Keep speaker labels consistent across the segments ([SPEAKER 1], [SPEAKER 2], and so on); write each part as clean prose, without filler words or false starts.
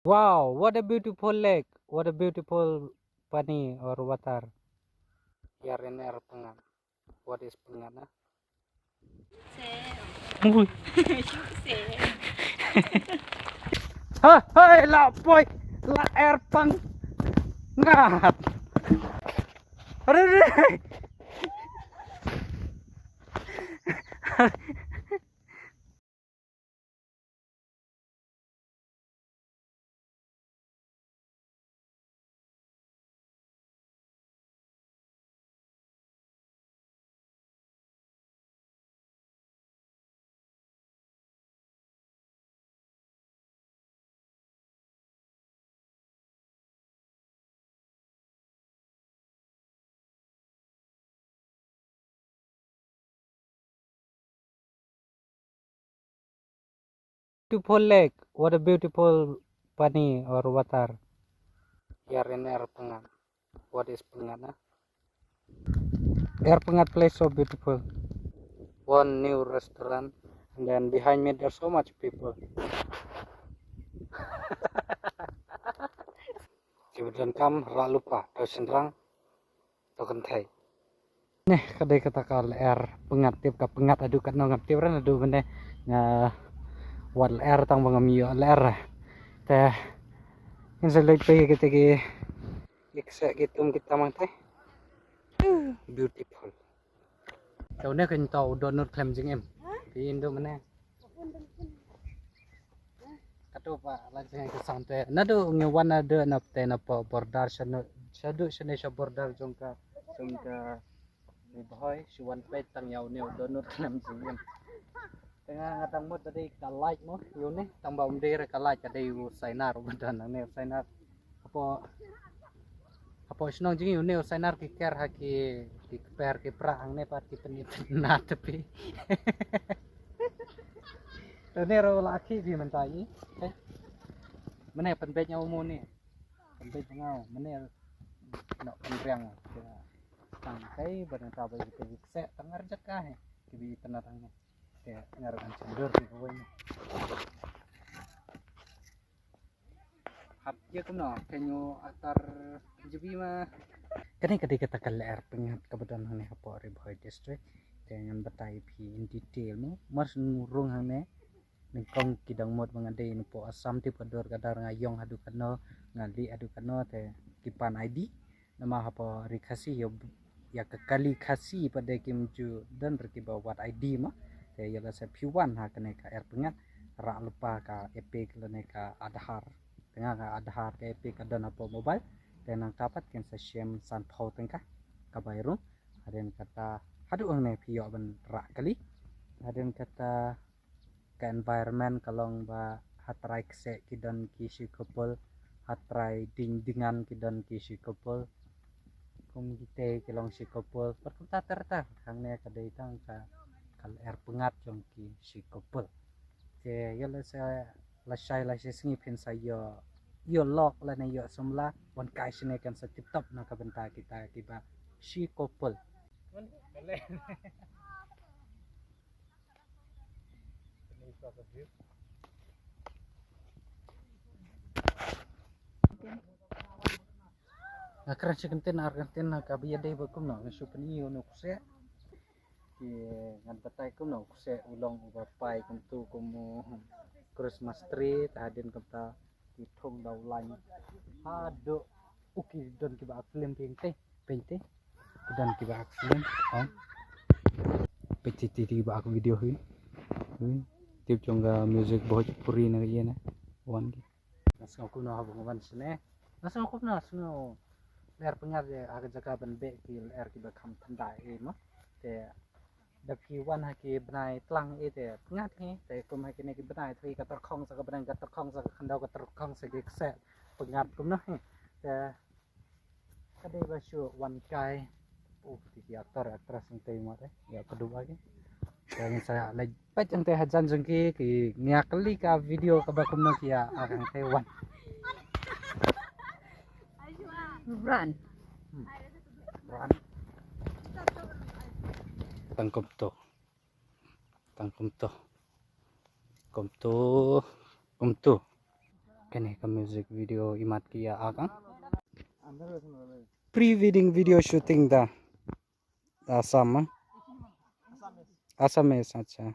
[SPEAKER 1] Wow, what a beautiful lake. What a beautiful pani or water. Here in air Pyngngad. What is Pyngngad? Ui. Hey, la boy, la air Pyngngad. Aduh. Beautiful lake. What a beautiful pani or water. Here in air Pyngngad. What is Pyngngad? Air Pyngngad place so beautiful. One new restaurant, and then behind me there's so much people. Kemudian kam rak lupa tau sendrang tau kentai. Nih kadai kata kal air Pyngngad tip ka Pyngngad adu kat no ngap tip ran adu bende nga Wad Lyer tang bangamio Lyer. Teh in sa leit pe kita ki iksa kitum kita mang teh. Beautiful. Tau ne kan tau donor klem jing em. Ki indo mana. Katu pa langsung ke santai. Nado ngewan ada nap te nap bordar sana sadu sana sha bordar jongka ni boy suwan pe tang yau ne donor klem jing em. Tengah ngatang mo tadi ka like mo yun tang ba umde ka like tadi sainar badan ne sainar apa senang jing yun sainar ki ker ha ki per ki prang ne pat ki penit na tepi ne ro laki bi mentai mana penbet nya umum ni penbet ngau mana nak penriang tang kai badan ta ba ki se tangar jakah ki bi tenarang ke ngarang cendur di bawah ini. Hap je kuno kenyo atar jebi mah. Kani kadi kata kal Lyer Pyngngad kebetulan hane hapo Riboy district dengan batai pi in detail mo mas nurung hane ningkong kidang mod mangade ni po asam ti pador kadar ngayong adu kano ngali adu kano te kipan ID nama hapo rikasi yo ya kekali kasi pada kimju dan berkiba wat ID mah ya la sa P1 ha kene ka Lyer Pyngngad rak lupa ka EP kene ka Aadhaar tengah ka Aadhaar ka EP ka dan apa mobile tenang dapat ken sa siem san phau tengka ka bayrum aden kata hadu ang ne pio ban rak kali aden kata ka environment kalong ba hatrai kse kidan kisi kopol hatrai dengan kidan kisi kopol kum kite kilong si kopol perkuta terta kang ne kadai tang ka kal Lyer Pyngngad jong ki si kopel ke yala sa lasai lasai singi pen sa yo lok la na yo somla wan kai sine kan sa tip-top na ka benta kita tiba si kopel na kran si kenten Argentina ka biya dai bakum na su peni yo no kuse ki ngan patai kum no kuse ulong ubapai kum tu kumu Christmas tree tadin kata di thong dau lain ado uki don ki ba film pente dan ki ba film on peti ba aku video hi tip chonga music bhojpuri na ye na wan ki nasang ko na habang wan sine nasang ko na suno Lyer Pyngngad je aga jaga ban be ki Lyer ki ba kham thanda e ma te da P1 ha ki banai tlang e te Pyngngad he te kum ha ki ne ki banai thui ka tar khong sa ka banai ka tar khong sa khandau ka tar khong sa ki kse Pyngngad kum na he te ka dei ba shu wan kai ti aktor aktris ng te mo te ya kedua ki dan saya lagi pacang teh hajan jengki ki ngakli ka video ka ba kum na ki ya akang Taiwan
[SPEAKER 2] Run.
[SPEAKER 1] Run. Tangkum to. kene ka music video imat kiya akang pre-wedding video shooting da Assam Assamese acha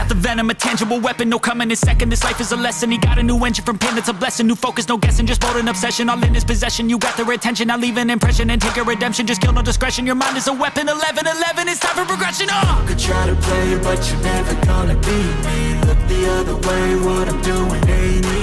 [SPEAKER 3] The venom, a tangible weapon, no coming in second. This life is a lesson. He got a new engine from pain, that's a blessing. New focus, no guessing, just bold and obsession. All in his possession, you got their attention. I leave an impression and take a redemption. Just kill no discretion. Your mind is a weapon. 11-11, it's time for progression. Could try to play it, but you're never gonna beat me. Look the other way, what I'm doing ain't